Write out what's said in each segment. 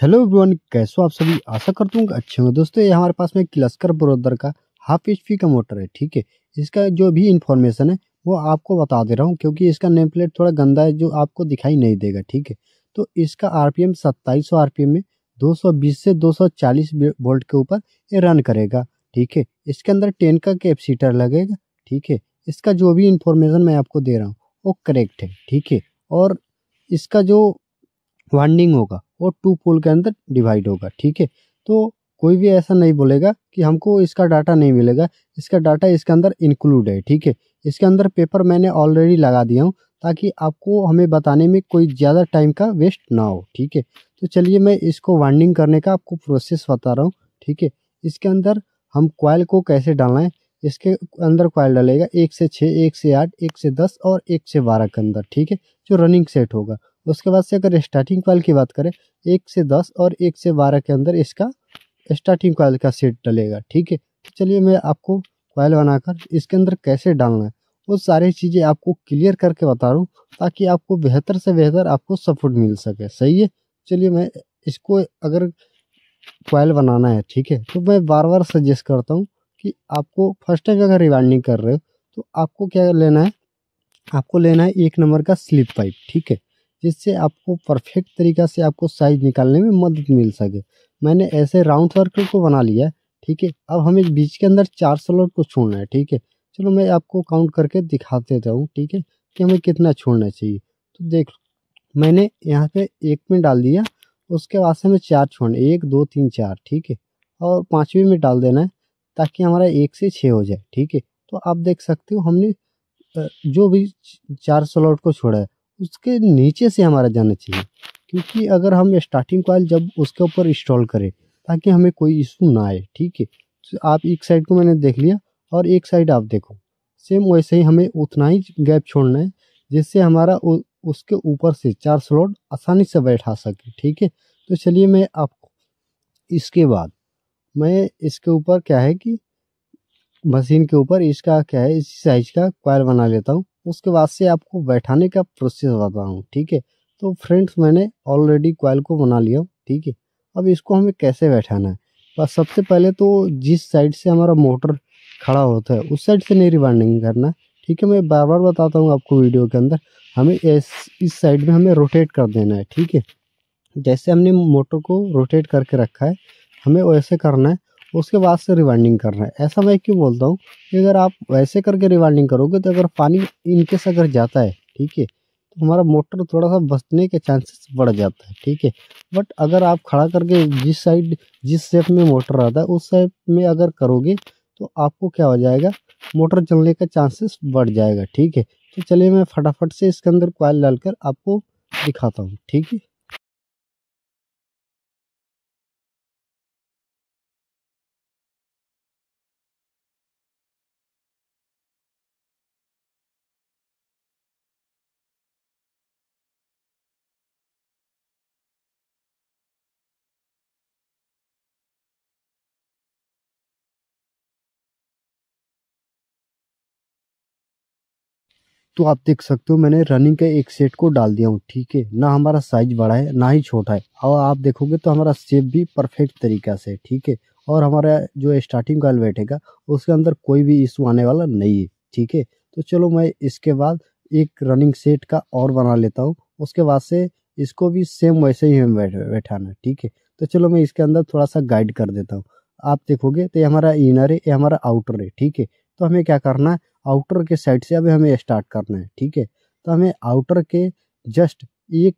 Hello everyone, कैसे हो आप सभी। आशा करता हूँ कि अच्छे होंगे। दोस्तों, ये हमारे पास में किर्लोस्कर ब्रदर का हाफ एचपी का मोटर है। ठीक है, इसका जो भी इंफॉर्मेशन है वो आपको बता दे रहा हूँ, क्योंकि इसका नेम प्लेट थोड़ा गंदा है जो आपको दिखाई नहीं देगा। ठीक है, तो इसका आरपीएम 2700 आरपीएम में 220 से 240 वोल्ट के ऊपर ये रन करेगा। ठीक है, इसके अंदर 10 का कैपेसिटर लगेगा। ठीक है, इसका जो भी इंफॉर्मेशन मैं आपको दे रहा हूँ वो करेक्ट है। ठीक है, और इसका जो वाइंडिंग होगा वो 2 पोल के अंदर डिवाइड होगा। ठीक है, तो कोई भी ऐसा नहीं बोलेगा कि हमको इसका डाटा नहीं मिलेगा। इसका डाटा इसके अंदर इंक्लूड है। ठीक है, इसके अंदर पेपर मैंने ऑलरेडी लगा दिया हूँ ताकि आपको हमें बताने में कोई ज़्यादा टाइम का वेस्ट ना हो। ठीक है, तो चलिए मैं इसको वाइंडिंग करने का आपको प्रोसेस बता रहा हूँ। ठीक है, इसके अंदर हम कॉइल को कैसे डालना है। इसके अंदर कॉइल डालेगा 1 से 6, 1 से 8, 1 से 10 और 1 से 12 के अंदर। ठीक है, जो रनिंग सेट होगा। उसके बाद से अगर स्टार्टिंग कॉइल की बात करें, 1 से 10 और 1 से 12 के अंदर इसका स्टार्टिंग कॉइल का सेट डलेगा। ठीक है, तो चलिए मैं आपको कॉइल बनाकर इसके अंदर कैसे डालना है वो सारी चीज़ें आपको क्लियर करके बता रहा हूँ, ताकि आपको बेहतर से बेहतर आपको सपोर्ट मिल सके। सही है, चलिए मैं इसको अगर कॉइल बनाना है, ठीक है, तो मैं बार बार सजेस्ट करता हूँ कि आपको फर्स्ट टाइम अगर रिवाइंडिंग कर रहे हो तो आपको क्या लेना है, आपको लेना है 1 नंबर का स्लिप पाइप। ठीक है, जिससे आपको परफेक्ट तरीका से आपको साइज निकालने में मदद मिल सके। मैंने ऐसे राउंड सर्कल को बना लिया है। ठीक है, अब हमें बीच के अंदर 4 स्लॉट को छोड़ना है। ठीक है, चलो मैं आपको काउंट करके दिखा देता हूँ। ठीक है, कि हमें कितना छोड़ना चाहिए। तो देख लो, मैंने यहाँ पे 1 में डाल दिया, उसके बाद से हमें 4 छोड़ना, 1 2 3 4। ठीक है, और 5वीं में डाल देना है ताकि हमारा 1 से 6 हो जाए। ठीक है, तो आप देख सकते हो हमने जो भी 4 स्लॉट को छोड़ा है उसके नीचे से हमारा जाना चाहिए, क्योंकि अगर हम स्टार्टिंग कॉइल जब उसके ऊपर इंस्टॉल करें ताकि हमें कोई इशू ना आए। ठीक है, तो आप एक साइड को मैंने देख लिया और एक साइड आप देखो, सेम वैसे ही हमें उतना ही गैप छोड़ना है जिससे हमारा उसके ऊपर से 4 स्लॉट आसानी से बैठा सके। ठीक है, तो चलिए मैं आपको इसके बाद मैं इसके ऊपर क्या है कि मशीन के ऊपर इसका क्या है, इसी साइज का कॉइल बना लेता हूँ। उसके बाद से आपको बैठाने का प्रोसेस बताता हूँ। ठीक है, तो फ्रेंड्स मैंने ऑलरेडी कॉइल को बना लिया हूँ। ठीक है, अब इसको हमें कैसे बैठाना है। बस सबसे पहले तो जिस साइड से हमारा मोटर खड़ा होता है उस साइड से नहीं रिवाइंडिंग करना। ठीक है, मैं बार बार बताता हूँ आपको वीडियो के अंदर, हमें इस साइड में हमें रोटेट कर देना है। ठीक है, जैसे हमने मोटर को रोटेट करके रखा है हमें वैसे करना है। उसके बाद से रिवाइंडिंग करना है। ऐसा मैं क्यों बोलता हूँ कि अगर आप वैसे करके रिवाइंडिंग करोगे तो अगर पानी इनकेस अगर जाता है, ठीक है, तो हमारा मोटर थोड़ा सा बचने के चांसेस बढ़ जाता है। ठीक है, बट अगर आप खड़ा करके जिस शेप में मोटर आता है उस शेप में अगर करोगे तो आपको क्या हो जाएगा, मोटर चलने का चांसेस बढ़ जाएगा। ठीक है, तो चलिए मैं फटाफट से इसके अंदर कॉइल डालकर आपको दिखाता हूँ। ठीक है, तो आप देख सकते हो मैंने रनिंग के एक सेट को डाल दिया हूँ। ठीक है, ना हमारा साइज बड़ा है ना ही छोटा है, और आप देखोगे तो हमारा शेप भी परफेक्ट तरीका से है। ठीक है, और हमारा जो स्टार्टिंग कॉइल बैठेगा उसके अंदर कोई भी इशू आने वाला नहीं है। ठीक है, तो चलो मैं इसके बाद एक रनिंग सेट का और बना लेता हूँ। उसके बाद से इसको भी सेम वैसे ही हमें बैठाना है। ठीक है, तो चलो मैं इसके अंदर थोड़ा सा गाइड कर देता हूँ। आप देखोगे तो ये हमारा इनर है, ये हमारा आउटर है। ठीक है, तो हमें क्या करना है, आउटर के साइड से अभी हमें स्टार्ट करना है। ठीक है, तो हमें आउटर के जस्ट एक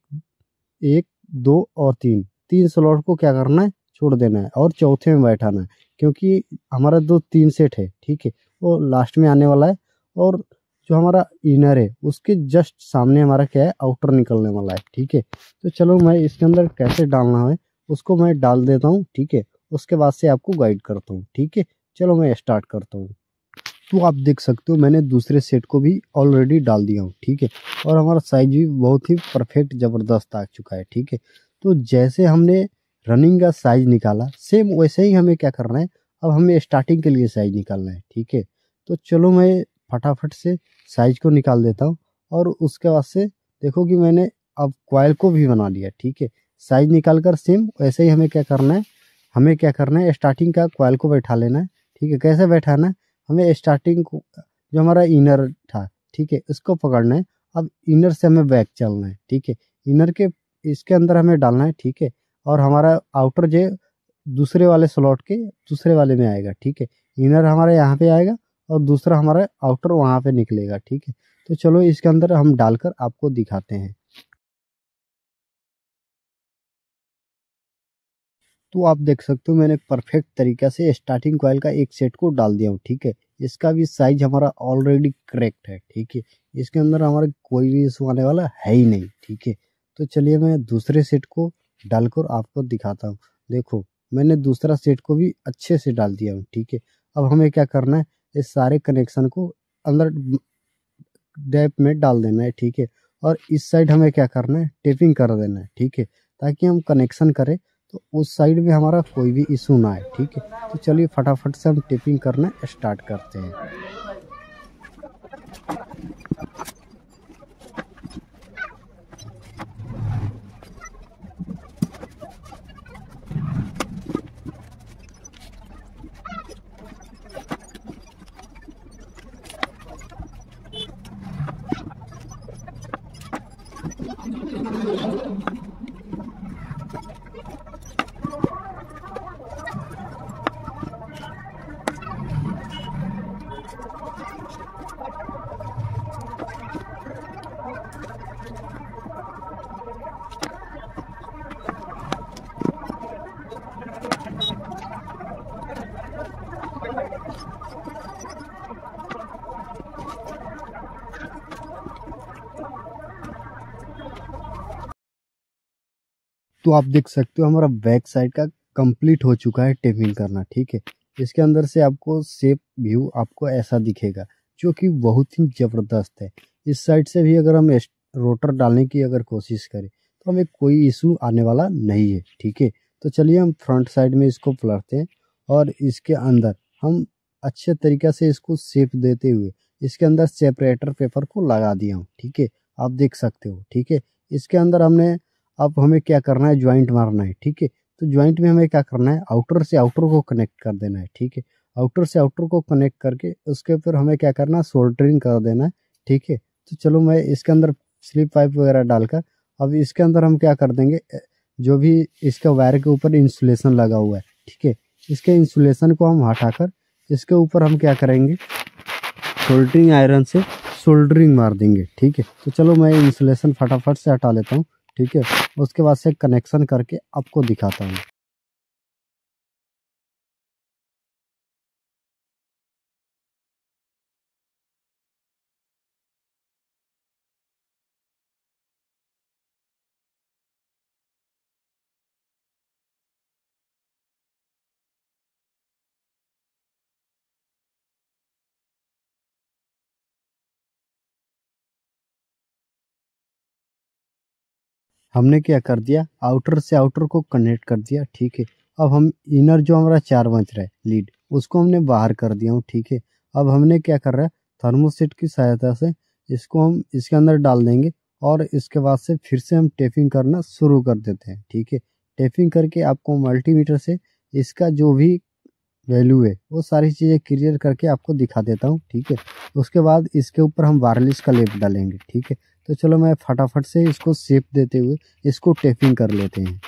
एक दो और तीन तीन स्लॉट को क्या करना है, छोड़ देना है और चौथे में बैठाना है, क्योंकि हमारा दो तीन सेट है। ठीक है, वो लास्ट में आने वाला है, और जो हमारा इनर है उसके जस्ट सामने हमारा क्या है, आउटर निकलने वाला है। ठीक है, तो चलो मैं इसके अंदर कैसे डालना है उसको मैं डाल देता हूँ। ठीक है, उसके बाद से आपको गाइड करता हूँ। ठीक है, चलो मैं स्टार्ट करता हूँ। तो आप देख सकते हो मैंने दूसरे सेट को भी ऑलरेडी डाल दिया हूँ। ठीक है, और हमारा साइज भी बहुत ही परफेक्ट ज़बरदस्त आ चुका है। ठीक है, तो जैसे हमने रनिंग का साइज निकाला सेम वैसे ही हमें क्या करना है, अब हमें स्टार्टिंग के लिए साइज निकालना है। ठीक है, तो चलो मैं फटाफट से साइज को निकाल देता हूँ, और उसके बाद से देखो कि मैंने अब कॉइल को भी बना लिया। ठीक है, साइज निकाल कर सेम वैसे ही हमें क्या करना है स्टार्टिंग का कॉइल को बैठा लेना है। ठीक है, कैसे बैठाना है, हमें स्टार्टिंग को जो हमारा इनर था, ठीक है, इसको पकड़ना है। अब इनर से हमें बैक चलना है। ठीक है, इनर के इसके अंदर हमें डालना है। ठीक है, और हमारा आउटर जो दूसरे वाले स्लॉट के दूसरे वाले में आएगा। ठीक है, इनर हमारा यहाँ पे आएगा और दूसरा हमारा आउटर वहाँ पे निकलेगा। ठीक है, तो चलो इसके अंदर हम डालकर आपको दिखाते हैं। तो आप देख सकते हो मैंने परफेक्ट तरीका से स्टार्टिंग कॉइल का एक सेट को डाल दिया हूँ। ठीक है, इसका भी साइज हमारा ऑलरेडी करेक्ट है। ठीक है, इसके अंदर हमारा कोई भी इशू आने वाला है ही नहीं। ठीक है, तो चलिए मैं दूसरे सेट को डालकर आपको दिखाता हूँ। देखो, मैंने दूसरा सेट को भी अच्छे से डाल दिया हूँ। ठीक है, अब हमें क्या करना है, इस सारे कनेक्शन को अंदर डैप में डाल देना है। ठीक है, और इस साइड हमें क्या करना है, टेपिंग कर देना है। ठीक है, ताकि हम कनेक्शन करें तो उस साइड में हमारा कोई भी इशू ना आए। ठीक है, तो चलिए फटाफट से हम टेपिंग करना स्टार्ट करते हैं। तो आप देख सकते हो हमारा बैक साइड का कंप्लीट हो चुका है टेपिंग करना। ठीक है, इसके अंदर से आपको शेप व्यू आपको ऐसा दिखेगा, जो कि बहुत ही ज़बरदस्त है। इस साइड से भी अगर हम रोटर डालने की अगर कोशिश करें तो हमें कोई इशू आने वाला नहीं है। ठीक है, तो चलिए हम फ्रंट साइड में इसको पलटते हैं और इसके अंदर हम अच्छे तरीक़े से इसको शेप देते हुए इसके अंदर सेपरेटर पेपर को लगा दिया हूँ। ठीक है, आप देख सकते हो। ठीक है, इसके अंदर हमने अब हमें क्या करना है, ज्वाइंट मारना है। ठीक है, तो ज्वाइंट में हमें क्या करना है, आउटर से आउटर को कनेक्ट कर देना है। ठीक है, आउटर से आउटर को कनेक्ट करके उसके ऊपर हमें क्या करना है, सोल्डरिंग कर देना है। ठीक है, तो चलो मैं इसके अंदर स्लिप पाइप वगैरह डालकर अब इसके अंदर हम क्या कर देंगे, जो भी इसका वायर के ऊपर इंसुलेशन लगा हुआ है, ठीक है, इसके इंसुलेशन को हम हटाकर इसके ऊपर हम क्या करेंगे, सोल्डरिंग आयरन से सोल्डरिंग मार देंगे। ठीक है, तो चलो मैं इंसुलेशन फटाफट से हटा लेता हूँ। ठीक है, उसके बाद से कनेक्शन करके आपको दिखाता हूँ। हमने क्या कर दिया, आउटर से आउटर को कनेक्ट कर दिया। ठीक है, अब हम इनर जो हमारा 4 बच रहा है लीड, उसको हमने बाहर कर दिया हूँ। ठीक है, अब हमने क्या कर रहा है, थर्मोसेट की सहायता से इसको हम इसके अंदर डाल देंगे और इसके बाद से फिर से हम टेपिंग करना शुरू कर देते हैं। ठीक है, टेपिंग करके आपको मल्टीमीटर से इसका जो भी वैल्यू है वो सारी चीज़ें क्लियर करके आपको दिखा देता हूँ। ठीक है, उसके बाद इसके ऊपर हम वायरलेस का लेप डालेंगे। ठीक है, तो चलो मैं फटाफट से इसको शेप देते हुए इसको टेपिंग कर लेते हैं।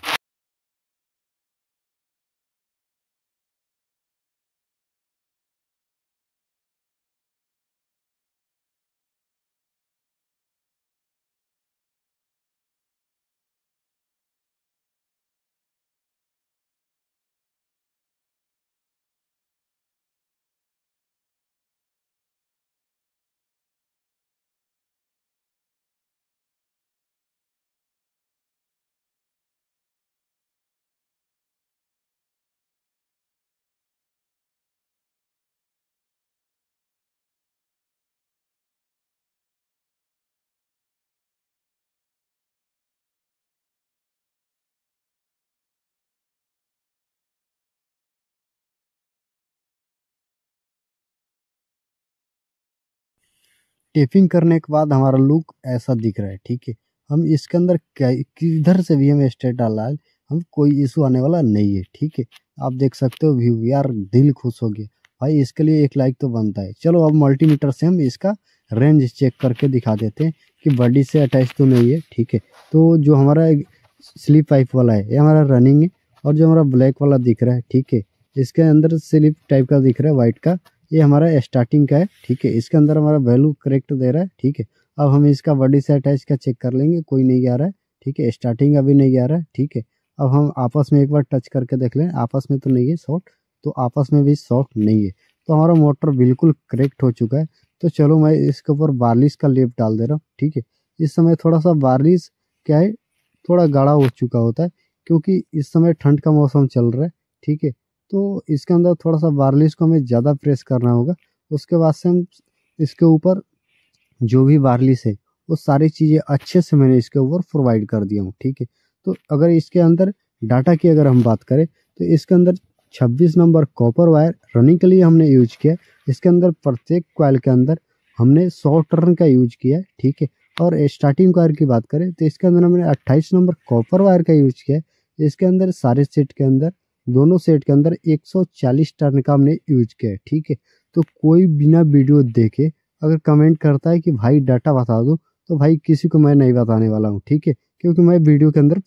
टेपिंग करने के बाद हमारा लुक ऐसा दिख रहा है। ठीक है, हम इसके अंदर किधर से भी हम स्टेट डाला है, हम कोई इशू आने वाला नहीं है। ठीक है, आप देख सकते हो व्यू, यार दिल खुश हो गया भाई, इसके लिए एक लाइक तो बनता है। चलो अब मल्टीमीटर से हम इसका रेंज चेक करके दिखा देते हैं कि बॉडी से अटैच तो नहीं है। ठीक है, तो जो हमारा स्लिप पाइप वाला है ये हमारा रनिंग है, और जो हमारा ब्लैक वाला दिख रहा है, ठीक है, इसके अंदर स्लिप टाइप का दिख रहा है वाइट का, ये हमारा स्टार्टिंग का है। ठीक है, इसके अंदर हमारा वैल्यू करेक्ट दे रहा है। ठीक है, अब हम इसका बॉडी से अटैच का चेक कर लेंगे, कोई नहीं आ रहा है। ठीक है, स्टार्टिंग अभी नहीं आ रहा है। ठीक है, अब हम आपस में एक बार टच करके देख लें, आपस में तो नहीं है शॉर्ट, तो आपस में भी शॉर्ट नहीं है, तो हमारा मोटर बिल्कुल करेक्ट हो चुका है। तो चलो मैं इसके ऊपर वार्निश का लेप डाल दे रहा हूँ। ठीक है, इस समय थोड़ा सा वार्निश क्या है, थोड़ा गाढ़ा हो चुका होता है, क्योंकि इस समय ठंड का मौसम चल रहा है। ठीक है, तो इसके अंदर थोड़ा सा वार्निश को हमें ज़्यादा प्रेस करना होगा। उसके बाद से हम इसके ऊपर जो भी वार्निश है वो सारी चीज़ें अच्छे से मैंने इसके ऊपर प्रोवाइड कर दिया हूँ। ठीक है, तो अगर इसके अंदर डाटा की अगर हम बात करें तो इसके अंदर 26 नंबर कॉपर वायर रनिंग के लिए हमने यूज किया है। इसके अंदर प्रत्येक कॉइल के अंदर हमने 100 टर्न का यूज किया है। ठीक है, और स्टार्टिंग वायर की बात करें तो इसके अंदर हमने 28 नंबर कॉपर वायर का यूज किया है। इसके अंदर सारे सेट के अंदर, दोनों सेट के अंदर 140 टर्न का हमने यूज किया है। ठीक है, तो कोई बिना वीडियो देखे अगर कमेंट करता है कि भाई डाटा बता दो, तो भाई किसी को मैं नहीं बताने वाला हूँ। ठीक है, क्योंकि मैं वीडियो के अंदर